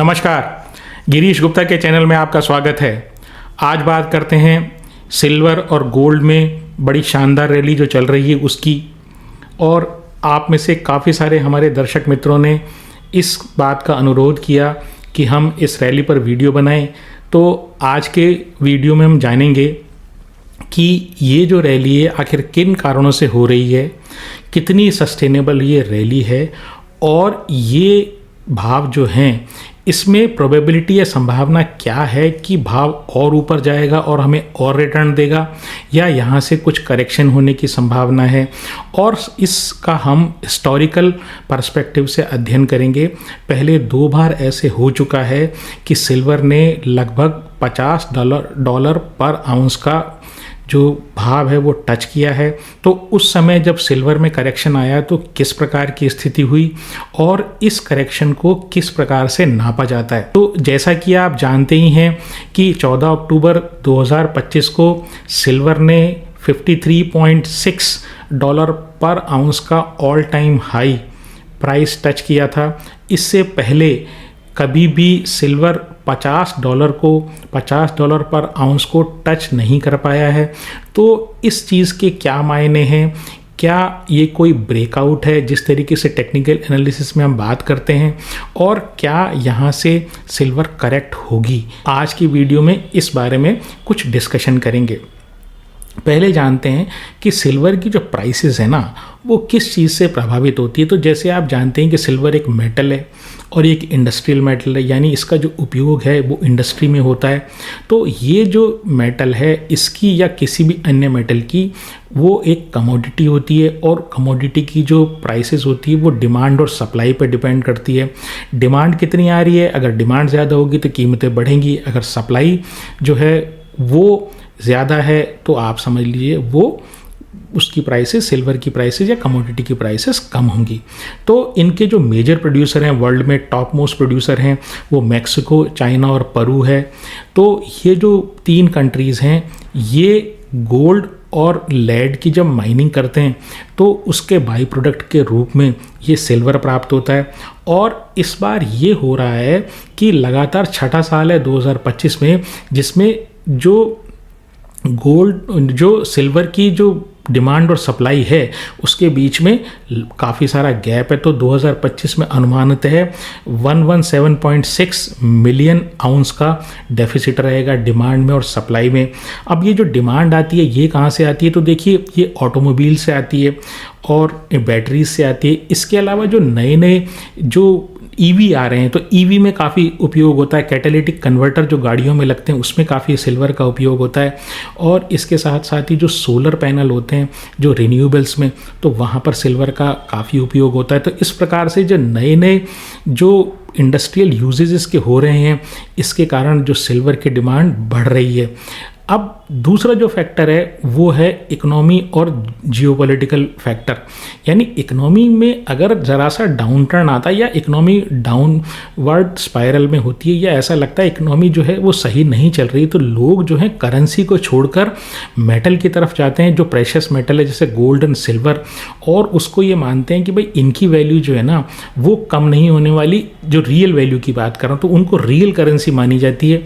नमस्कार, गिरीश गुप्ता के चैनल में आपका स्वागत है। आज बात करते हैं सिल्वर और गोल्ड में बड़ी शानदार रैली जो चल रही है उसकी। और आप में से काफ़ी सारे हमारे दर्शक मित्रों ने इस बात का अनुरोध किया कि हम इस रैली पर वीडियो बनाएं। तो आज के वीडियो में हम जानेंगे कि ये जो रैली है आखिर किन कारणों से हो रही है, कितनी सस्टेनेबल ये रैली है और ये भाव जो हैं इसमें प्रोबेबिलिटी या संभावना क्या है कि भाव और ऊपर जाएगा और हमें और रिटर्न देगा, या यहाँ से कुछ करेक्शन होने की संभावना है। और इसका हम हिस्टोरिकल पर्सपेक्टिव से अध्ययन करेंगे। पहले 2 बार ऐसे हो चुका है कि सिल्वर ने लगभग $50 पर आउंस का जो भाव है वो टच किया है। तो उस समय जब सिल्वर में करेक्शन आया तो किस प्रकार की स्थिति हुई और इस करेक्शन को किस प्रकार से नापा जाता है। तो जैसा कि आप जानते ही हैं कि 14 अक्टूबर 2025 को सिल्वर ने $53.6 पर आउंस का all time high price touch किया था। इससे पहले कभी भी सिल्वर $50 पर आउंस को टच नहीं कर पाया है। तो इस चीज़ के क्या मायने हैं, क्या ये कोई ब्रेकआउट है जिस तरीके से टेक्निकल एनालिसिस में हम बात करते हैं, और क्या यहाँ से सिल्वर करेक्ट होगी। आज की वीडियो में इस बारे में कुछ डिस्कशन करेंगे। पहले जानते हैं कि सिल्वर की जो प्राइसेस है ना वो किस चीज़ से प्रभावित होती है। तो जैसे आप जानते हैं कि सिल्वर एक मेटल है और एक इंडस्ट्रियल मेटल है, यानी इसका जो उपयोग है वो इंडस्ट्री में होता है। तो ये जो मेटल है इसकी या किसी भी अन्य मेटल की वो एक कमोडिटी होती है, और कमोडिटी की जो प्राइसेस होती है वो डिमांड और सप्लाई पर डिपेंड करती है। डिमांड कितनी आ रही है, अगर डिमांड ज़्यादा होगी तो कीमतें बढ़ेंगी, अगर सप्लाई जो है वो ज़्यादा है तो आप समझ लीजिए वो उसकी प्राइसेस, सिल्वर की प्राइसेस या कमोडिटी की प्राइसेस कम होंगी। तो इनके जो मेजर प्रोड्यूसर हैं, वर्ल्ड में टॉप मोस्ट प्रोड्यूसर हैं, वो मैक्सिको, चाइना और पेरू है। तो ये जो 3 कंट्रीज़ हैं ये गोल्ड और लेड की जब माइनिंग करते हैं तो उसके बाई प्रोडक्ट के रूप में ये सिल्वर प्राप्त होता है। और इस बार ये हो रहा है कि लगातार 6ठा साल है 2025 में जिसमें जो गोल्ड जो सिल्वर की जो डिमांड और सप्लाई है उसके बीच में काफ़ी सारा गैप है। तो 2025 में अनुमानित है 117.6 मिलियन आउंस का डेफिसिट रहेगा डिमांड में और सप्लाई में। अब ये जो डिमांड आती है ये कहाँ से आती है, तो देखिए ये ऑटोमोबाइल से आती है और बैटरीज से आती है। इसके अलावा जो नए नए जो ईवी आ रहे हैं तो ईवी में काफ़ी उपयोग होता है। कैटालिटिक कन्वर्टर जो गाड़ियों में लगते हैं उसमें काफ़ी सिल्वर का उपयोग होता है। और इसके साथ साथ ही जो सोलर पैनल होते हैं जो रिन्यूएबल्स में, तो वहाँ पर सिल्वर का काफ़ी उपयोग होता है। तो इस प्रकार से जो नए नए जो इंडस्ट्रियल यूजेज इसके हो रहे हैं इसके कारण जो सिल्वर की डिमांड बढ़ रही है। अब दूसरा जो फैक्टर है वो है इकोनॉमी और जियोपॉलिटिकल फैक्टर। यानी इकोनॉमी में अगर ज़रा सा डाउन टर्न आता है या इकोनॉमी डाउनवर्ड स्पाइरल में होती है या ऐसा लगता है इकोनॉमी जो है वो सही नहीं चल रही, तो लोग जो है करेंसी को छोड़कर मेटल की तरफ जाते हैं जो प्रेशियस मेटल है जैसे गोल्ड एंड सिल्वर, और उसको ये मानते हैं कि भाई इनकी वैल्यू जो है ना वो कम नहीं होने वाली। जो रियल वैल्यू की बात कर रहा हूँ तो उनको रियल करेंसी मानी जाती है।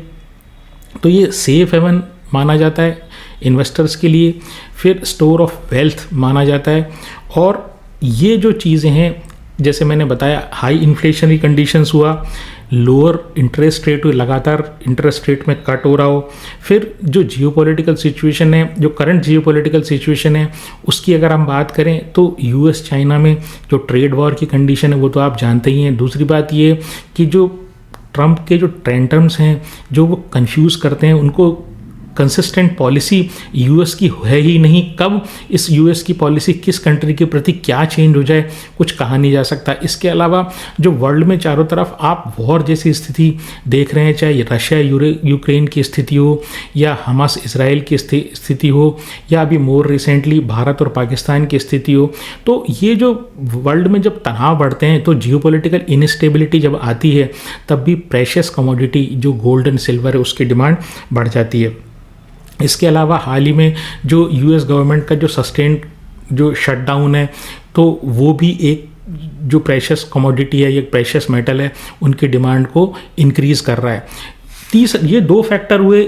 तो ये सेफ हेवन माना जाता है इन्वेस्टर्स के लिए, फिर स्टोर ऑफ वेल्थ माना जाता है। और ये जो चीज़ें हैं जैसे मैंने बताया हाई इन्फ्लेशनरी कंडीशंस हुआ, लोअर इंटरेस्ट रेट हुई, लगातार इंटरेस्ट रेट में कट हो रहा हो, फिर जो जियोपॉलिटिकल सिचुएशन है, जो करंट जियोपॉलिटिकल सिचुएशन है उसकी अगर हम बात करें तो यूएस चाइना में जो ट्रेड वॉर की कंडीशन है वो तो आप जानते ही हैं। दूसरी बात ये कि जो ट्रंप के जो टेंट्रम्स हैं जो वो कंफ्यूज करते हैं, उनको कंसिस्टेंट पॉलिसी यूएस की है ही नहीं। कब इस यूएस की पॉलिसी किस कंट्री के प्रति क्या चेंज हो जाए कुछ कहा नहीं जा सकता। इसके अलावा जो वर्ल्ड में चारों तरफ आप वॉर जैसी स्थिति देख रहे हैं, चाहे रशिया यूक्रेन की स्थिति हो या हमास इसराइल की स्थिति हो या अभी मोर रिसेंटली भारत और पाकिस्तान की स्थिति हो, तो ये जो वर्ल्ड में जब तनाव बढ़ते हैं तो जियोपॉलिटिकल इनस्टेबिलिटी जब आती है तब भी प्रेशियस कमोडिटी जो गोल्ड एंड सिल्वर है उसकी डिमांड बढ़ जाती है। इसके अलावा हाल ही में जो यूएस गवर्नमेंट का जो सस्टेन्ड जो शटडाउन है तो वो भी एक जो प्रेशियस कमोडिटी है या प्रेशियस मेटल है उनकी डिमांड को इंक्रीज़ कर रहा है। ये 2 फैक्टर हुए,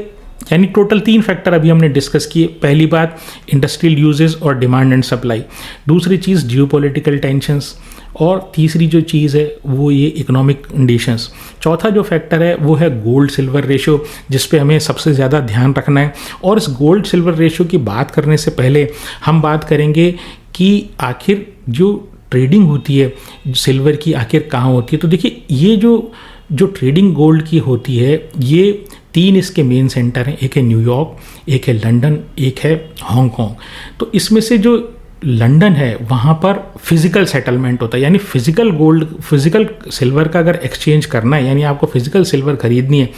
यानी टोटल 3 फैक्टर अभी हमने डिस्कस किए। पहली बात इंडस्ट्रियल यूजेस और डिमांड एंड सप्लाई, दूसरी चीज़ जियोपॉलिटिकल टेंशंस, और तीसरी जो चीज़ है वो ये इकोनॉमिक कंडीशंस। चौथा जो फैक्टर है वो है गोल्ड सिल्वर रेशो, जिस पे हमें सबसे ज़्यादा ध्यान रखना है। और इस गोल्ड सिल्वर रेशो की बात करने से पहले हम बात करेंगे कि आखिर जो ट्रेडिंग होती है सिल्वर की आखिर कहाँ होती है। तो देखिए, ये जो ट्रेडिंग गोल्ड की होती है, ये 3 इसके मेन सेंटर हैं। एक है न्यूयॉर्क, एक है लंदन, एक है हांगकांग। तो इसमें से जो लंदन है वहाँ पर फिजिकल सेटलमेंट होता है, यानी फिजिकल सिल्वर का अगर एक्सचेंज करना है, यानी आपको फिजिकल सिल्वर खरीदनी है,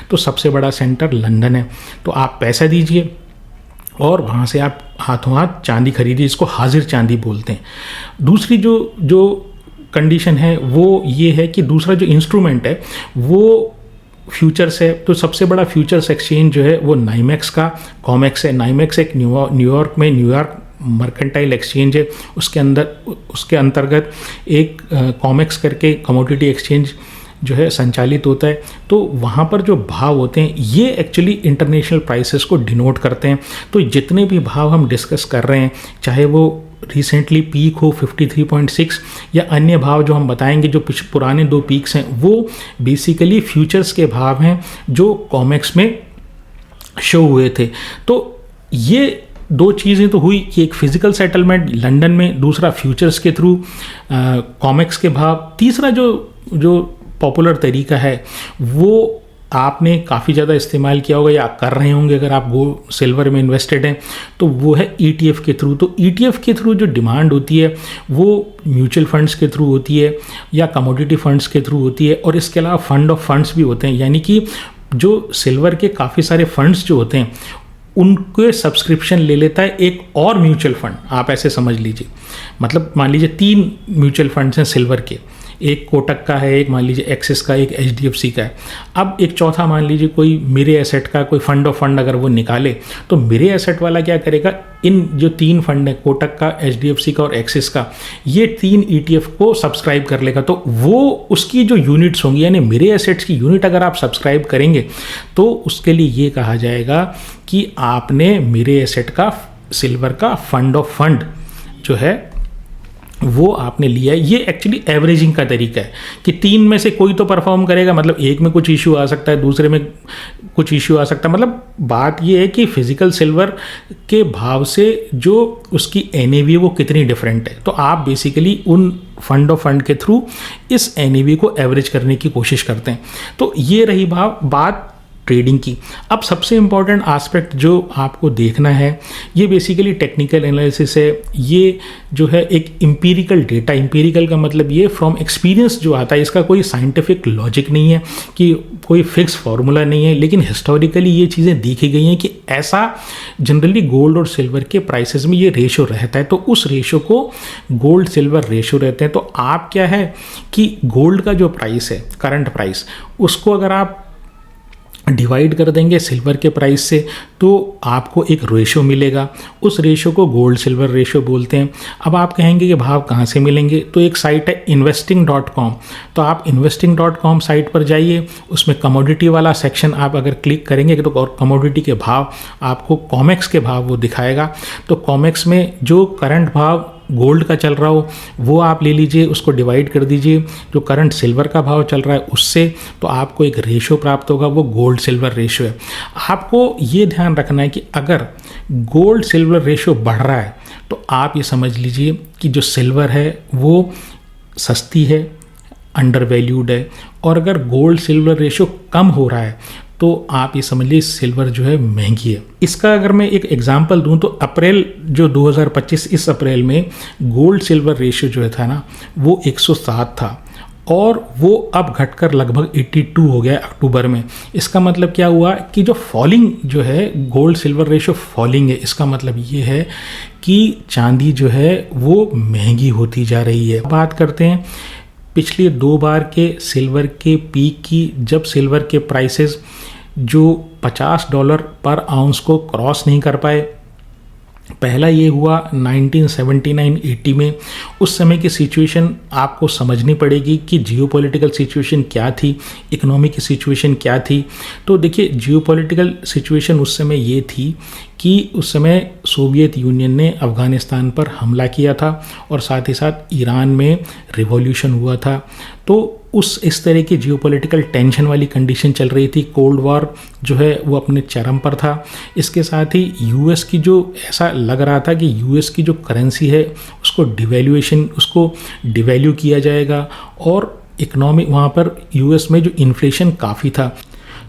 तो सबसे बड़ा सेंटर लंदन है। तो आप पैसा दीजिए और वहाँ से आप हाथों हाथ चांदी खरीदिए, इसको हाजिर चांदी बोलते हैं। दूसरी जो कंडीशन है वो ये है कि दूसरा जो इंस्ट्रूमेंट है वो फ्यूचर्स है। तो सबसे बड़ा फ्यूचर्स एक्सचेंज जो है वो नाइमेक्स का कॉमेक्स है। नाइमेक्स एक न्यूयॉर्क में न्यूयॉर्क मर्केंटाइल एक्सचेंज है, उसके अंतर्गत एक कॉमेक्स करके कमोडिटी एक्सचेंज जो है संचालित होता है। तो वहाँ पर जो भाव होते हैं ये एक्चुअली इंटरनेशनल प्राइसेस को डिनोट करते हैं। तो जितने भी भाव हम डिस्कस कर रहे हैं, चाहे वो रिसेंटली पीक हो 53.6 या अन्य भाव जो हम बताएंगे, जो पुराने 2 पीक्स हैं, वो बेसिकली फ्यूचर्स के भाव हैं जो कॉमेक्स में शो हुए थे। तो ये 2 चीज़ें तो हुई कि एक फिजिकल सेटलमेंट लंदन में, दूसरा फ्यूचर्स के थ्रू कॉमेक्स के भाव। तीसरा जो पॉपुलर तरीका है वो आपने काफ़ी ज़्यादा इस्तेमाल किया होगा या कर रहे होंगे अगर आप सिल्वर में इन्वेस्टेड हैं, तो वो है ETF के थ्रू। तो ETF के थ्रू जो डिमांड होती है वो म्यूचुअल फंड्स के थ्रू होती है या कमोडिटी फंड्स के थ्रू होती है, और इसके अलावा फंड ऑफ फंड्स भी होते हैं, यानी कि जो सिल्वर के काफ़ी सारे फंड्स जो होते हैं उनके सब्सक्रिप्शन ले लेता है एक और म्यूचुअल फंड। आप ऐसे समझ लीजिए, मतलब मान लीजिए 3 म्यूचुअल फंड्स हैं सिल्वर के, एक कोटक का है, एक मान लीजिए एक्सिस का, एक HDFC का है। अब एक चौथा मान लीजिए कोई मेरे एसेट का कोई फंड ऑफ फंड अगर वो निकाले, तो मेरे एसेट वाला क्या करेगा, इन जो 3 फंड है कोटक का, HDFC का और एक्सिस का, ये 3 ETF को सब्सक्राइब कर लेगा। तो वो उसकी जो यूनिट्स होंगी, यानी मेरे एसेट्स की यूनिट अगर आप सब्सक्राइब करेंगे तो उसके लिए ये कहा जाएगा कि आपने मेरे एसेट का सिल्वर का फंड ऑफ फंड जो है वो आपने लिया है। ये एक्चुअली एवरेजिंग का तरीका है कि 3 में से कोई तो परफॉर्म करेगा, मतलब एक में कुछ इशू आ सकता है, दूसरे में कुछ इशू आ सकता है। मतलब बात ये है कि फिजिकल सिल्वर के भाव से जो उसकी NAV वो कितनी डिफरेंट है। तो आप बेसिकली उन फंड ऑफ फंड के थ्रू इस NAV को एवरेज करने की कोशिश करते हैं। तो ये रही बात ट्रेडिंग की। अब सबसे इम्पॉर्टेंट एस्पेक्ट जो आपको देखना है ये बेसिकली टेक्निकल एनालिसिस है। ये जो है एक एम्पिरिकल डेटा, एम्पिरिकल का मतलब ये फ्रॉम एक्सपीरियंस जो आता है, इसका कोई साइंटिफिक लॉजिक नहीं है, कि कोई फिक्स फार्मूला नहीं है, लेकिन हिस्टोरिकली ये चीज़ें देखी गई हैं कि ऐसा जनरली गोल्ड और सिल्वर के प्राइसेस में ये रेशो रहता है। तो उस रेशो को गोल्ड सिल्वर रेशो रहते हैं। तो आप क्या है कि गोल्ड का जो प्राइस है, करंट प्राइस, उसको अगर आप डिवाइड कर देंगे सिल्वर के प्राइस से तो आपको एक रेशो मिलेगा। उस रेशो को गोल्ड सिल्वर रेशो बोलते हैं। अब आप कहेंगे कि भाव कहाँ से मिलेंगे, तो एक साइट है investing.com। तो आप investing.com साइट पर जाइए, उसमें कमोडिटी वाला सेक्शन आप अगर क्लिक करेंगे तो और कमोडिटी के भाव आपको कॉमेक्स के भाव वो दिखाएगा। तो कॉमेक्स में जो करंट भाव गोल्ड का चल रहा हो वो आप ले लीजिए, उसको डिवाइड कर दीजिए जो करंट सिल्वर का भाव चल रहा है उससे, तो आपको एक रेशो प्राप्त होगा, वो गोल्ड सिल्वर रेशो है। आपको ये ध्यान रखना है कि अगर गोल्ड सिल्वर रेशो बढ़ रहा है तो आप ये समझ लीजिए कि जो सिल्वर है वो सस्ती है, अंडर वैल्यूड है, और अगर गोल्ड सिल्वर रेशो कम हो रहा है तो आप ये समझ लीजिए सिल्वर जो है महंगी है। इसका अगर मैं एक एग्जांपल दूं तो अप्रैल जो 2025 इस अप्रैल में गोल्ड सिल्वर रेशियो जो था ना वो 107 था, और वो अब घटकर लगभग 82 हो गया अक्टूबर में। इसका मतलब क्या हुआ कि जो फॉलिंग जो है गोल्ड सिल्वर रेशियो फॉलिंग है, इसका मतलब ये है कि चांदी जो है वो महंगी होती जा रही है। बात करते हैं पिछले 2 बार के सिल्वर के पीक की, जब सिल्वर के प्राइसेस जो $50 पर आउंस को क्रॉस नहीं कर पाए, पहला ये हुआ 1979-80 में। उस समय की सिचुएशन आपको समझनी पड़ेगी कि जियोपॉलिटिकल सिचुएशन क्या थी, इकोनॉमी की सिचुएशन क्या थी। तो देखिए, जियोपॉलिटिकल सिचुएशन उस समय ये थी कि उस समय सोवियत यूनियन ने अफ़गानिस्तान पर हमला किया था और साथ ही साथ ईरान में रिवॉल्यूशन हुआ था। तो इस तरह की जियोपॉलिटिकल टेंशन वाली कंडीशन चल रही थी। कोल्ड वॉर जो है वो अपने चरम पर था। इसके साथ ही यूएस की जो, ऐसा लग रहा था कि यूएस की जो करेंसी है उसको डिवैल्यू किया जाएगा और इकोनॉमी वहाँ पर यूएस में जो इन्फ्लेशन काफ़ी था।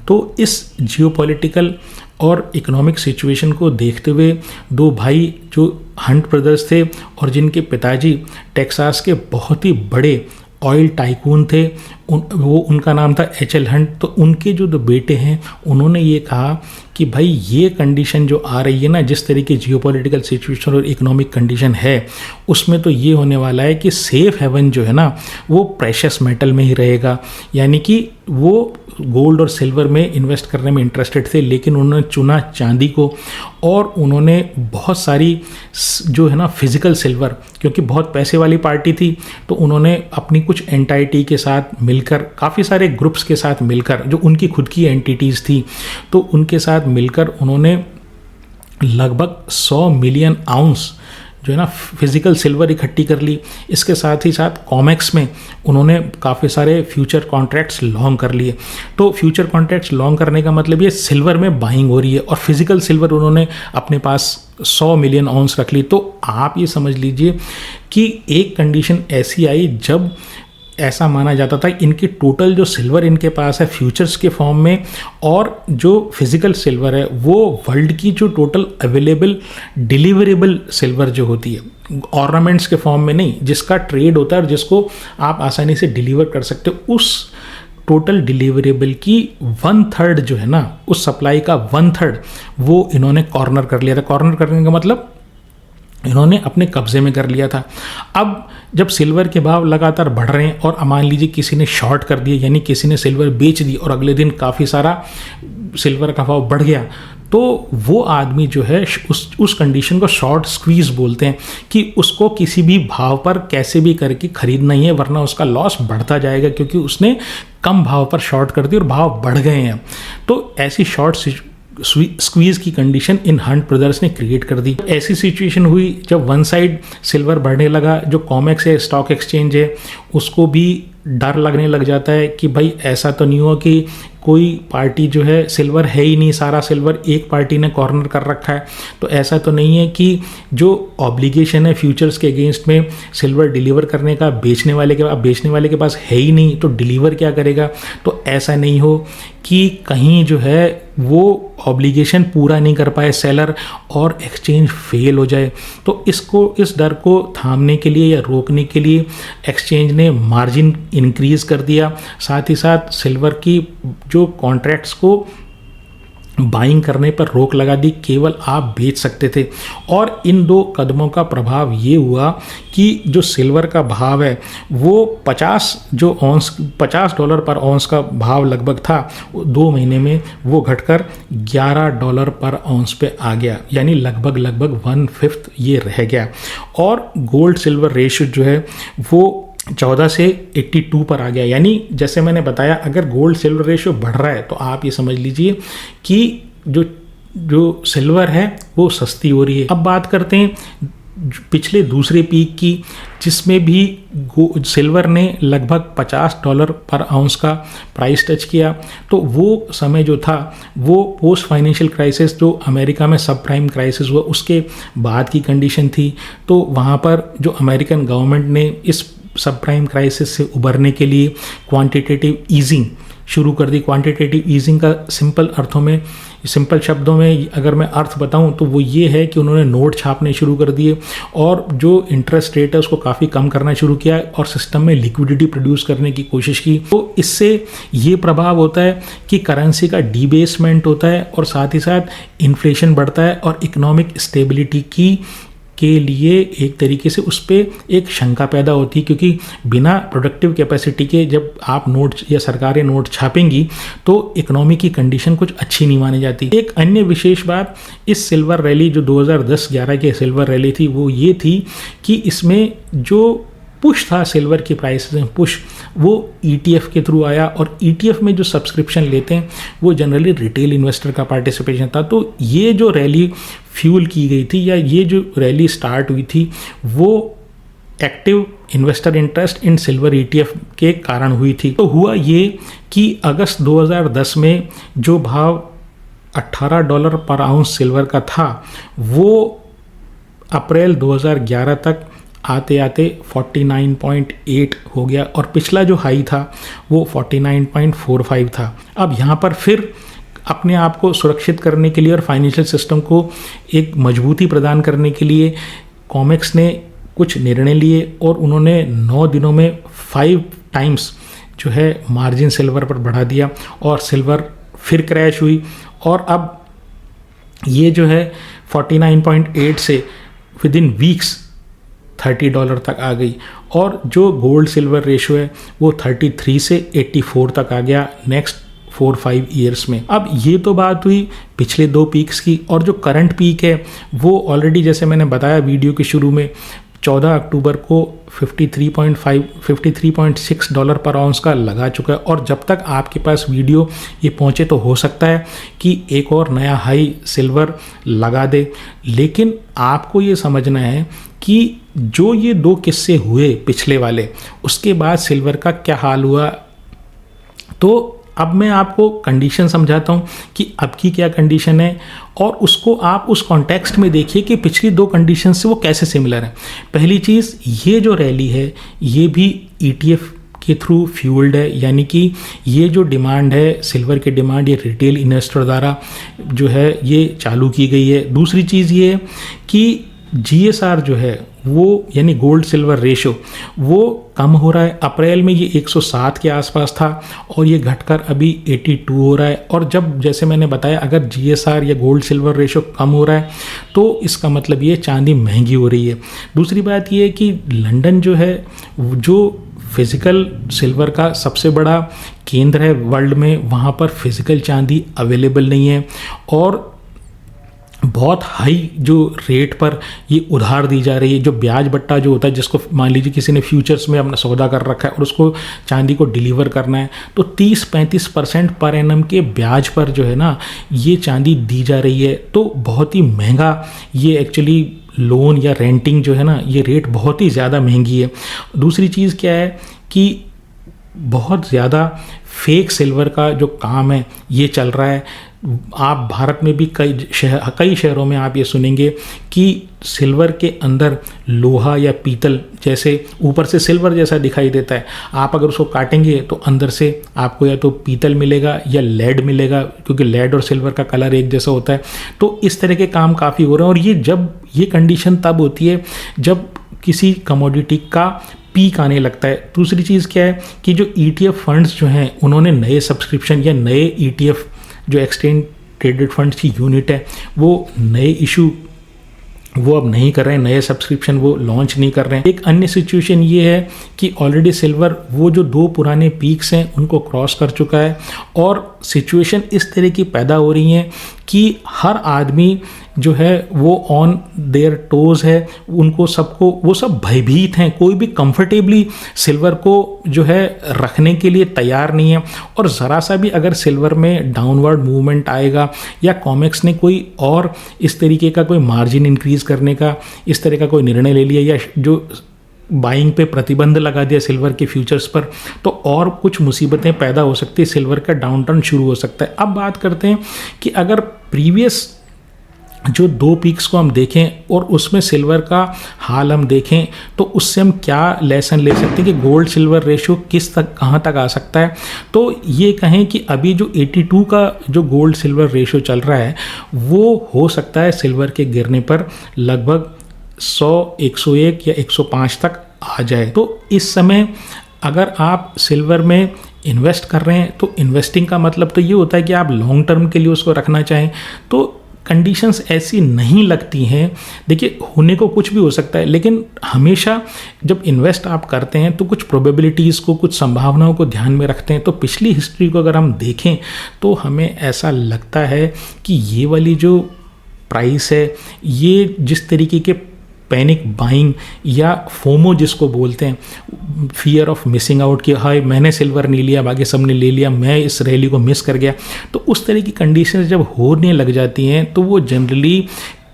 तो इस जियोपॉलिटिकल और इकोनॉमिक सिचुएशन को देखते हुए दो भाई जो हंट ब्रदर्स थे और जिनके पिताजी टेक्सास के बहुत ही बड़े ऑयल टाइकून थे, उनका नाम था एच.एल. हंट। तो उनके जो दो बेटे हैं उन्होंने ये कहा कि भाई ये कंडीशन जो आ रही है ना, जिस तरीके जियोपॉलिटिकल सिचुएशन और इकोनॉमिक कंडीशन है, उसमें तो ये होने वाला है कि सेफ हेवन जो है ना वो प्रेशियस मेटल में ही रहेगा। यानी कि वो गोल्ड और सिल्वर में इन्वेस्ट करने में इंटरेस्टेड थे, लेकिन उन्होंने चुना चांदी को। और उन्होंने बहुत सारी जो है ना फिजिकल सिल्वर, क्योंकि बहुत पैसे वाली पार्टी थी, तो उन्होंने अपनी कुछ एंटाइटी के साथ मिलकर, काफ़ी सारे ग्रुप्स के साथ मिलकर, जो उनकी खुद की एंटिटीज़ थी, तो उनके साथ मिलकर उन्होंने लगभग 100 मिलियन आउंस जो है ना फिजिकल सिल्वर इकट्ठी कर ली। इसके साथ ही साथ कॉमेक्स में उन्होंने काफ़ी सारे फ्यूचर कॉन्ट्रैक्ट्स लॉन्ग कर लिए। तो फ्यूचर कॉन्ट्रैक्ट्स लॉन्ग करने का मतलब ये सिल्वर में बाइंग हो रही है और फिजिकल सिल्वर उन्होंने अपने पास 100 मिलियन आउंस रख ली। तो आप ये समझ लीजिए कि एक कंडीशन ऐसी आई जब ऐसा माना जाता था इनकी टोटल जो सिल्वर इनके पास है फ्यूचर्स के फॉर्म में, और जो फिजिकल सिल्वर है वो वर्ल्ड की जो टोटल अवेलेबल डिलीवरेबल सिल्वर जो होती है, ऑर्नामेंट्स के फॉर्म में नहीं, जिसका ट्रेड होता है और जिसको आप आसानी से डिलीवर कर सकते हो, उस टोटल डिलीवरेबल की 1/3 जो है ना, उस सप्लाई का 1/3 वो इन्होंने कॉर्नर कर लिया था। कॉर्नर करने का मतलब इन्होंने अपने कब्जे में कर लिया था। अब जब सिल्वर के भाव लगातार बढ़ रहे हैं और मान लीजिए किसी ने शॉर्ट कर दिया, यानी किसी ने सिल्वर बेच दी और अगले दिन काफ़ी सारा सिल्वर का भाव बढ़ गया, तो वो आदमी जो है उस कंडीशन को शॉर्ट स्क्वीज बोलते हैं कि उसको किसी भी भाव पर कैसे भी करके खरीदना ही है, वरना उसका लॉस बढ़ता जाएगा, क्योंकि उसने कम भाव पर शॉर्ट कर दी और भाव बढ़ गए हैं। तो ऐसी शॉर्ट स्क्वीज की कंडीशन इन हंट ब्रदर्स ने क्रिएट कर दी। ऐसी सिचुएशन हुई जब वन साइड सिल्वर बढ़ने लगा, जो कॉमेक्स है, स्टॉक एक्सचेंज है, उसको भी डर लगने लग जाता है कि भाई ऐसा तो नहीं हुआ कि कोई पार्टी जो है, सिल्वर है ही नहीं, सारा सिल्वर एक पार्टी ने कॉर्नर कर रखा है, तो ऐसा तो नहीं है कि जो ऑब्लिगेशन है फ्यूचर्स के अगेंस्ट में सिल्वर डिलीवर करने का बेचने वाले के पास है ही नहीं, तो डिलीवर क्या करेगा। तो ऐसा नहीं हो कि कहीं जो है वो ऑब्लिगेशन पूरा नहीं कर पाए सेलर और एक्सचेंज फेल हो जाए। तो इस डर को थामने के लिए या रोकने के लिए एक्सचेंज ने मार्जिन इंक्रीज कर दिया, साथ ही साथ सिल्वर की जो कॉन्ट्रैक्ट्स को बाइंग करने पर रोक लगा दी, केवल आप बेच सकते थे। और इन दो कदमों का प्रभाव ये हुआ कि जो सिल्वर का भाव है वो $50 पर ऑन्स का भाव लगभग था, 2 महीने में वो घटकर $11 पर ऑन्स पे आ गया, यानी लगभग 1/5 ये रह गया। और गोल्ड सिल्वर रेशियो जो है वो 14 से 82 पर आ गया। यानी जैसे मैंने बताया, अगर गोल्ड सिल्वर रेशियो बढ़ रहा है तो आप ये समझ लीजिए कि जो सिल्वर है वो सस्ती हो रही है। अब बात करते हैं पिछले दूसरे पीक की, जिसमें भी सिल्वर ने लगभग $50 पर आउंस का प्राइस टच किया। तो वो समय जो था वो पोस्ट फाइनेंशियल क्राइसिस, जो अमेरिका में सब प्राइम क्राइसिस हुआ उसके बाद की कंडीशन थी। तो वहाँ पर जो अमेरिकन गवर्नमेंट ने इस सब प्राइम क्राइसिस से उबरने के लिए क्वांटिटेटिव ईजिंग शुरू कर दी। क्वांटिटेटिव ईजिंग का सिंपल शब्दों में अगर मैं अर्थ बताऊं तो वो ये है कि उन्होंने नोट छापने शुरू कर दिए और जो इंटरेस्ट रेट है उसको काफ़ी कम करना शुरू किया और सिस्टम में लिक्विडिटी प्रोड्यूस करने की कोशिश की। तो इससे ये प्रभाव होता है कि करेंसी का डीबेसमेंट होता है और साथ ही साथ इन्फ्लेशन बढ़ता है और इकोनॉमिक स्टेबिलिटी के लिए एक तरीके से उस पर एक शंका पैदा होती है, क्योंकि बिना प्रोडक्टिव कैपेसिटी के जब आप नोट या सरकारें नोट छापेंगी तो इकोनॉमी की कंडीशन कुछ अच्छी नहीं मानी जाती। एक अन्य विशेष बात इस सिल्वर रैली जो 2010-11 की सिल्वर रैली थी वो ये थी कि इसमें जो पुश था सिल्वर की प्राइसेस में, पुश वो ETF के थ्रू आया, और ETF में जो सब्सक्रिप्शन लेते हैं वो जनरली रिटेल इन्वेस्टर का पार्टिसिपेशन था। तो ये जो रैली फ्यूल की गई थी या ये जो रैली स्टार्ट हुई थी वो active investor interest in silver ETF के कारण हुई थी। तो हुआ ये कि अगस्त 2010 में जो भाव $18 पर आउंस सिल्वर का था वो अप्रैल 2011 तक आते आते 49.8 हो गया, और पिछला जो हाई था वो 49.45 था। अब यहाँ पर फिर अपने आप को सुरक्षित करने के लिए और फाइनेंशियल सिस्टम को एक मजबूती प्रदान करने के लिए कॉमेक्स ने कुछ निर्णय लिए और उन्होंने 9 दिनों में 5 टाइम्स जो है मार्जिन सिल्वर पर बढ़ा दिया, और सिल्वर फिर क्रैश हुई, और अब ये जो है 49.8 से विद इन वीक्स $30 तक आ गई, और जो गोल्ड सिल्वर रेशो है वो 33 से 84 तक आ गया नेक्स्ट 4-5 ईयर्स में। अब ये तो बात हुई पिछले 2 पीक्स की, और जो करंट पीक है वो ऑलरेडी जैसे मैंने बताया वीडियो के शुरू में 14 अक्टूबर को $53.6 पर आउंस का लगा चुका है, और जब तक आपके पास वीडियो ये पहुंचे तो हो सकता है कि एक और नया हाई सिल्वर लगा दे। लेकिन आपको ये समझना है कि जो ये 2 किस्से हुए पिछले वाले, उसके बाद सिल्वर का क्या हाल हुआ। तो अब मैं आपको कंडीशन समझाता हूँ कि अब की क्या कंडीशन है, और उसको आप उस कॉन्टेक्स्ट में देखिए कि पिछली 2 कंडीशन से वो कैसे सिमिलर है। पहली चीज़, ये जो रैली है ये भी ETF के थ्रू फ्यूल्ड है, यानी कि ये जो डिमांड है सिल्वर की डिमांड ये रिटेल इन्वेस्टर द्वारा जो है ये चालू की गई है। दूसरी चीज़ ये है कि GSR जो है वो यानी गोल्ड सिल्वर रेशो वो कम हो रहा है। अप्रैल में ये 107 के आसपास था और ये घटकर अभी 82 हो रहा है। और जब जैसे मैंने बताया अगर GSR या गोल्ड सिल्वर रेशो कम हो रहा है तो इसका मतलब ये चांदी महंगी हो रही है। दूसरी बात ये है कि लंदन जो है जो फिज़िकल सिल्वर का सबसे बड़ा केंद्र है वर्ल्ड में, वहाँ पर फिज़िकल चांदी अवेलेबल नहीं है और बहुत हाई जो रेट पर ये उधार दी जा रही है। जो ब्याज बट्टा जो होता है, जिसको मान लीजिए किसी ने फ्यूचर्स में अपना सौदा कर रखा है और उसको चांदी को डिलीवर करना है, तो 30-35% पर एनम के ब्याज पर जो है ना ये चांदी दी जा रही है। तो बहुत ही महंगा ये एक्चुअली लोन या रेंटिंग जो है ना ये रेट बहुत ही ज़्यादा महंगी है। दूसरी चीज़ क्या है कि बहुत ज़्यादा फेक सिल्वर का जो काम है ये चल रहा है। आप भारत में भी कई शहरों में आप ये सुनेंगे कि सिल्वर के अंदर लोहा या पीतल जैसे ऊपर से सिल्वर जैसा दिखाई देता है, आप अगर उसको काटेंगे तो अंदर से आपको या तो पीतल मिलेगा या लेड मिलेगा, क्योंकि लेड और सिल्वर का कलर एक जैसा होता है। तो इस तरह के काम काफ़ी हो रहे हैं और ये कंडीशन तब होती है जब किसी कमोडिटी का पीक आने लगता है। दूसरी चीज़ क्या है कि जो ETF फंड्स जो हैं उन्होंने नए सब्सक्रिप्शन या नए ETF जो एक्सचेंज ट्रेडेड फंड्स की यूनिट है वो नए इशू वो अब नहीं कर रहे हैं, नए सब्सक्रिप्शन वो लॉन्च नहीं कर रहे हैं। एक अन्य सिचुएशन ये है कि ऑलरेडी सिल्वर वो जो 2 पुराने पीक्स हैं उनको क्रॉस कर चुका है और सिचुएशन इस तरह की पैदा हो रही है कि हर आदमी जो है वो ऑन देयर टोज है, उनको सबको वो सब भयभीत हैं, कोई भी कंफर्टेबली सिल्वर को जो है रखने के लिए तैयार नहीं है। और ज़रा सा भी अगर सिल्वर में डाउनवर्ड मूवमेंट आएगा या कॉमेक्स ने कोई और इस तरीके का कोई मार्जिन इंक्रीज़ करने का इस तरह का कोई निर्णय ले लिया या जो बाइंग पे प्रतिबंध लगा दिया सिल्वर के फ्यूचर्स पर, तो और कुछ मुसीबतें पैदा हो सकती है, सिल्वर का डाउनटर्न शुरू हो सकता है। अब बात करते हैं कि अगर प्रीवियस जो 2 पीक्स को हम देखें और उसमें सिल्वर का हाल हम देखें तो उससे हम क्या लेसन ले सकते हैं कि गोल्ड सिल्वर रेशो कहाँ तक आ सकता है। तो ये कहें कि अभी जो 82 का जो गोल्ड सिल्वर रेशो चल रहा है वो हो सकता है सिल्वर के गिरने पर लगभग 100, 101 या 105 तक आ जाए। तो इस समय अगर आप सिल्वर में इन्वेस्ट कर रहे हैं तो इन्वेस्टिंग का मतलब तो ये होता है कि आप लॉन्ग टर्म के लिए उसको रखना चाहें। तो कंडीशंस ऐसी नहीं लगती हैं। देखिए होने को कुछ भी हो सकता है, लेकिन हमेशा जब इन्वेस्ट आप करते हैं तो कुछ प्रोबेबिलिटीज़ को, कुछ संभावनाओं को ध्यान में रखते हैं। तो पिछली हिस्ट्री को अगर हम देखें तो हमें ऐसा लगता है कि ये वाली जो प्राइस है, ये जिस तरीके के पैनिक बाइंग या फोमो जिसको बोलते हैं, फियर ऑफ मिसिंग आउट, कि हाय मैंने सिल्वर नहीं लिया बाकी सब ने ले लिया, मैं इस रैली को मिस कर गया, तो उस तरह की कंडीशन जब होने लग जाती हैं तो वो जनरली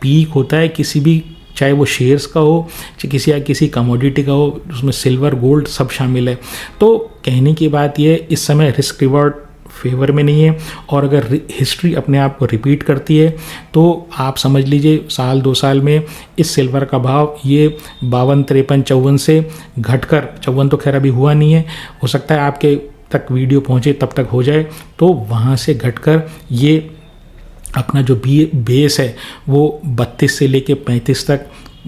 पीक होता है किसी भी, चाहे वो शेयर्स का हो चाहे किसी कमोडिटी का हो, उसमें सिल्वर गोल्ड सब शामिल है। तो कहने की बात यह, इस समय रिस्क रिवॉर्ड फेवर में नहीं है, और अगर हिस्ट्री अपने आप को रिपीट करती है तो आप समझ लीजिए साल 2 साल में इस सिल्वर का भाव ये 52, 53, 54 से घटकर 54 तो खैर अभी हुआ नहीं है, हो सकता है आपके तक वीडियो पहुंचे तब तक हो जाए, तो वहाँ से घटकर ये अपना जो बेस है वो 32 से लेके 35 तक,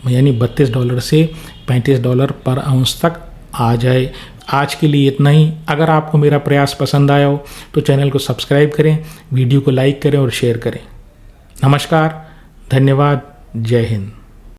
यानी $32 से $35 पर आउंस तक आ जाए। आज के लिए इतना ही। अगर आपको मेरा प्रयास पसंद आया हो तो चैनल को सब्सक्राइब करें, वीडियो को लाइक करें और शेयर करें। नमस्कार, धन्यवाद, जय हिंद।